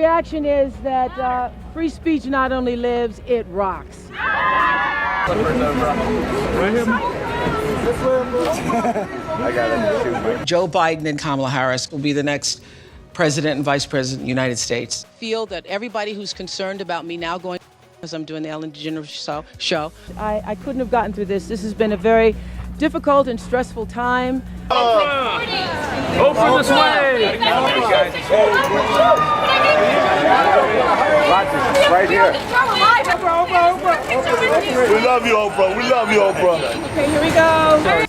reaction is that free speech not only lives, it rocks. Joe Biden and Kamala Harris will be the next president and vice president of the United States. I feel that everybody who's concerned about me now going, as I'm doing the Ellen DeGeneres show. I couldn't have gotten through this. This has been a very difficult and stressful time. Oprah this way! Right here. We love you, Oprah. We love you, Oprah. Okay, here we go.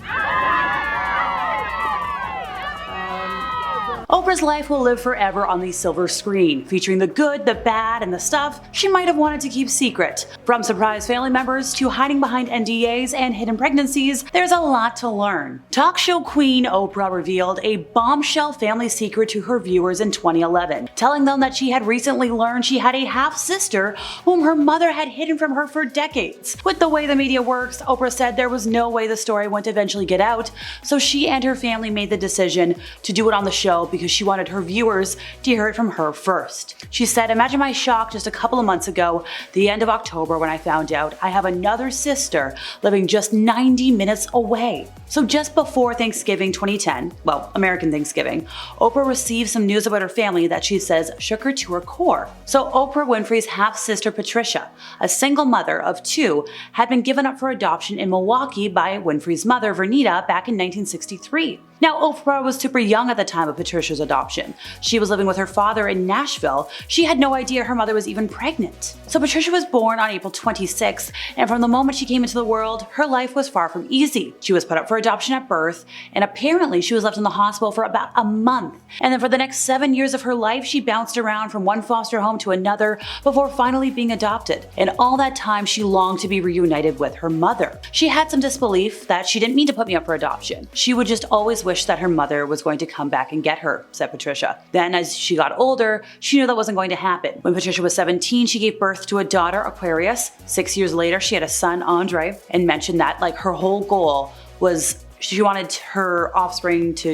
Oprah's life will live forever on the silver screen, featuring the good, the bad, and the stuff she might have wanted to keep secret. From surprise family members to hiding behind NDAs and hidden pregnancies, there's a lot to learn. Talk show queen Oprah revealed a bombshell family secret to her viewers in 2011, telling them that she had recently learned she had a half-sister whom her mother had hidden from her for decades. With the way the media works, Oprah said there was no way the story wouldn't eventually get out, so she and her family made the decision to do it on the show because she wanted her viewers to hear it from her first. She said, "Imagine my shock just a couple of months ago, the end of October, when I found out I have another sister living just 90 minutes away." So just before Thanksgiving 2010, well, American Thanksgiving, Oprah received some news about her family that she says shook her to her core. So Oprah Winfrey's half-sister Patricia, a single mother of two, had been given up for adoption in Milwaukee by Winfrey's mother, Vernita, back in 1963. Now, Oprah was super young at the time of Patricia's adoption. She was living with her father in Nashville. She had no idea her mother was even pregnant. So Patricia was born on April 26th, and from the moment she came into the world, her life was far from easy. She was put up for adoption at birth, and apparently she was left in the hospital for about a month. And then for the next 7 years of her life, she bounced around from one foster home to another before finally being adopted. And all that time, she longed to be reunited with her mother. She had some disbelief that she didn't mean to put me up for adoption. She would just always wish that her mother was going to come back and get her, said Patricia. Then as she got older, she knew that wasn't going to happen. When Patricia was 17, she gave birth to a daughter, Aquarius. 6 years later, she had a son, Andre, and mentioned that her whole goal was she wanted her offspring to,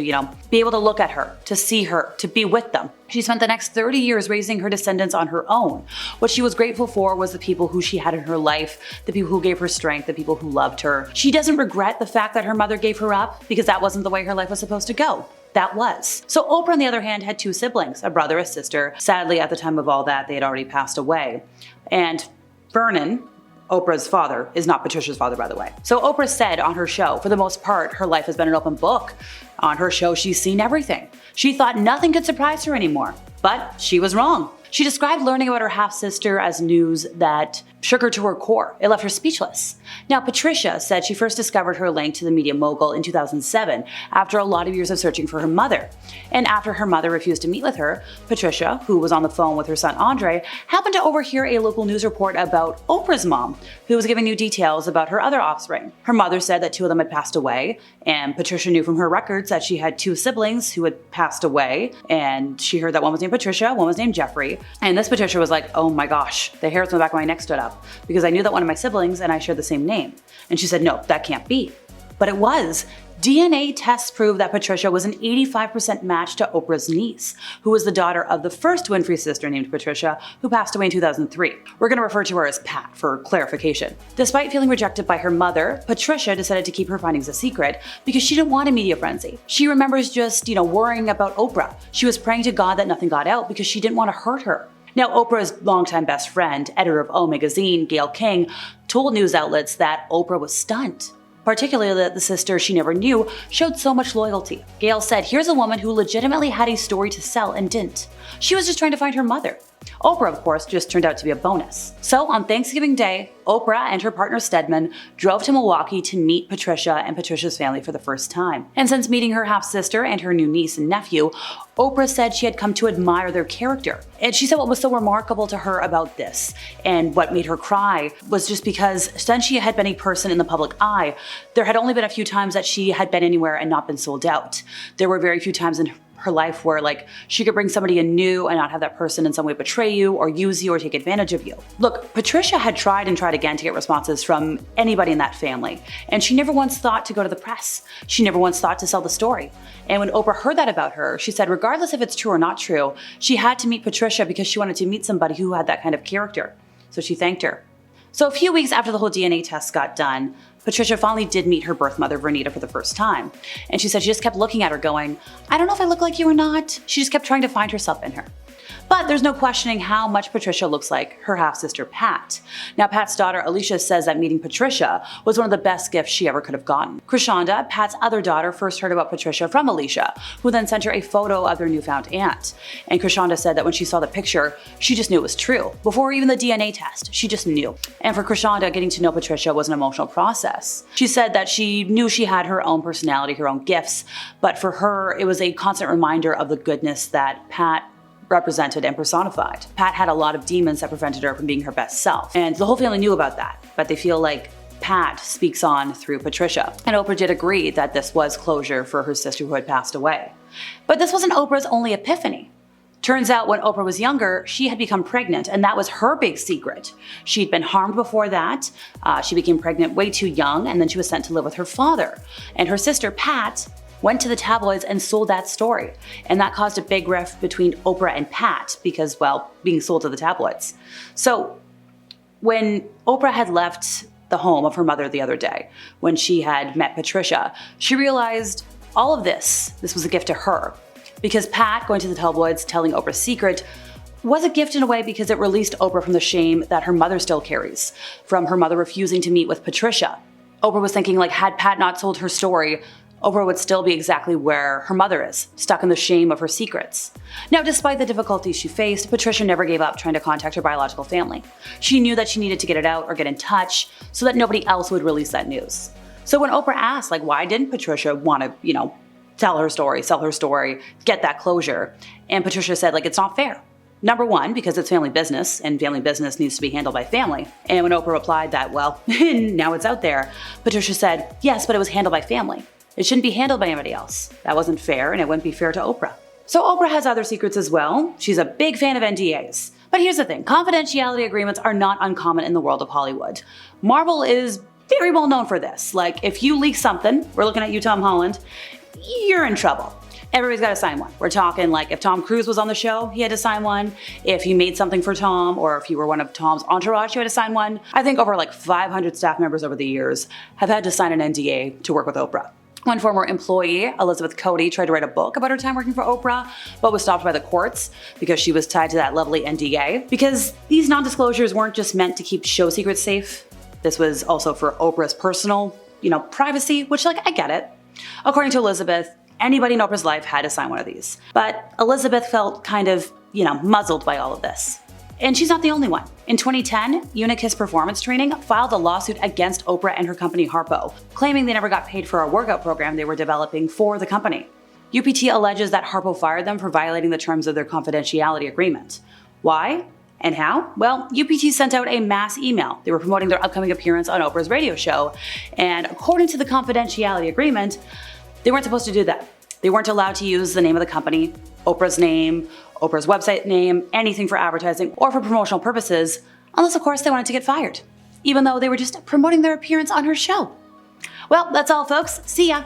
be able to look at her, to see her, to be with them. She spent the next 30 years raising her descendants on her own. What she was grateful for was the people who she had in her life, the people who gave her strength, the people who loved her. She doesn't regret the fact that her mother gave her up because that wasn't the way her life was supposed to go. That was. So Oprah, on the other hand, had two siblings, a brother, a sister. Sadly, at the time of all that, they had already passed away. And Vernon, Oprah's father, is not Patricia's father, by the way. So Oprah said on her show, for the most part, her life has been an open book. On her show, she's seen everything. She thought nothing could surprise her anymore. But she was wrong. She described learning about her half-sister as news that shook her to her core. It left her speechless. Now, Patricia said she first discovered her link to the media mogul in 2007 after a lot of years of searching for her mother. And after her mother refused to meet with her, Patricia, who was on the phone with her son Andre, happened to overhear a local news report about Oprah's mom, who was giving new details about her other offspring. Her mother said that two of them had passed away, and Patricia knew from her records that she had two siblings who had passed away, and she heard that one was named Patricia, one was named Jeffrey. And this Patricia was like, oh my gosh, the hairs on the back of my neck stood up because I knew that one of my siblings and I shared the same name. And she said, no, that can't be. But it was. DNA tests proved that Patricia was an 85% match to Oprah's niece, who was the daughter of the first Winfrey sister named Patricia, who passed away in 2003. We're going to refer to her as Pat for clarification. Despite feeling rejected by her mother, Patricia decided to keep her findings a secret because she didn't want a media frenzy. She remembers just, worrying about Oprah. She was praying to God that nothing got out because she didn't want to hurt her. Now, Oprah's longtime best friend, editor of O magazine, Gayle King, told news outlets that Oprah was stunned. Particularly that the sister she never knew showed so much loyalty. Gayle said, here's a woman who legitimately had a story to sell and didn't. She was just trying to find her mother. Oprah, of course, just turned out to be a bonus. So on Thanksgiving Day, Oprah and her partner Stedman drove to Milwaukee to meet Patricia and Patricia's family for the first time. And since meeting her half-sister and her new niece and nephew, Oprah said she had come to admire their character. And she said what was so remarkable to her about this, and what made her cry, was just because since she had been a person in the public eye, there had only been a few times that she had been anywhere and not been sold out. There were very few times in her life where like she could bring somebody in new and not have that person in some way betray you or use you or take advantage of you. Look, Patricia had tried and tried again to get responses from anybody in that family, and she never once thought to go to the press. She never once thought to sell the story. And when Oprah heard that about her, she said regardless if it's true or not true, she had to meet Patricia because she wanted to meet somebody who had that kind of character. So she thanked her. So a few weeks after the whole DNA test got done, Patricia finally did meet her birth mother, Vernita, for the first time. And she said she just kept looking at her going, I don't know if I look like you or not. She just kept trying to find herself in her. But there's no questioning how much Patricia looks like her half-sister Pat. Now, Pat's daughter Alicia says that meeting Patricia was one of the best gifts she ever could have gotten. Krishanda, Pat's other daughter, first heard about Patricia from Alicia, who then sent her a photo of their newfound aunt. And Krishanda said that when she saw the picture, she just knew it was true. Before even the DNA test, she just knew. And for Krishanda, getting to know Patricia was an emotional process. She said that she knew she had her own personality, her own gifts, but for her, it was a constant reminder of the goodness that Pat represented and personified. Pat had a lot of demons that prevented her from being her best self, and the whole family knew about that, but they feel like Pat speaks on through Patricia. And Oprah did agree that this was closure for her sister who had passed away. But this wasn't Oprah's only epiphany. Turns out when Oprah was younger, she had become pregnant, and that was her big secret. She'd been harmed before that, she became pregnant way too young, and then she was sent to live with her father. And her sister, Pat, went to the tabloids and sold that story. And that caused a big rift between Oprah and Pat because, well, being sold to the tabloids. So when Oprah had left the home of her mother the other day, when she had met Patricia, she realized all of this was a gift to her. Because Pat going to the tabloids telling Oprah's secret was a gift in a way because it released Oprah from the shame that her mother still carries, from her mother refusing to meet with Patricia. Oprah was thinking like had Pat not told her story, Oprah would still be exactly where her mother is, stuck in the shame of her secrets. Now, despite the difficulties she faced, Patricia never gave up trying to contact her biological family. She knew that she needed to get it out or get in touch so that nobody else would release that news. So when Oprah asked, like, why didn't Patricia want to, tell her story, sell her story, get that closure? And Patricia said, like, it's not fair. Number one, because it's family business, and family business needs to be handled by family. And when Oprah replied that, well, now it's out there, Patricia said, yes, but it was handled by family. It shouldn't be handled by anybody else. That wasn't fair, and it wouldn't be fair to Oprah. So Oprah has other secrets as well. She's a big fan of NDAs. But here's the thing, confidentiality agreements are not uncommon in the world of Hollywood. Marvel is very well known for this. Like, if you leak something, we're looking at you, Tom Holland, you're in trouble. Everybody's got to sign one. We're talking like if Tom Cruise was on the show, he had to sign one. If you made something for Tom, or if you were one of Tom's entourage, you had to sign one. I think over like 500 staff members over the years have had to sign an NDA to work with Oprah. One former employee, Elizabeth Cody, tried to write a book about her time working for Oprah, but was stopped by the courts because she was tied to that lovely NDA. Because these non-disclosures weren't just meant to keep show secrets safe. This was also for Oprah's personal, privacy, which, like, I get it. According to Elizabeth, anybody in Oprah's life had to sign one of these. But Elizabeth felt kind of, muzzled by all of this. And she's not the only one. In 2010, Unicus Performance Training filed a lawsuit against Oprah and her company Harpo, claiming they never got paid for a workout program they were developing for the company. UPT alleges that Harpo fired them for violating the terms of their confidentiality agreement. Why? And how? Well, UPT sent out a mass email. They were promoting their upcoming appearance on Oprah's radio show, and according to the confidentiality agreement, they weren't supposed to do that. They weren't allowed to use the name of the company, Oprah's name, Oprah's website name, anything for advertising or for promotional purposes, unless of course they wanted to get fired, even though they were just promoting their appearance on her show. Well, that's all folks. See ya!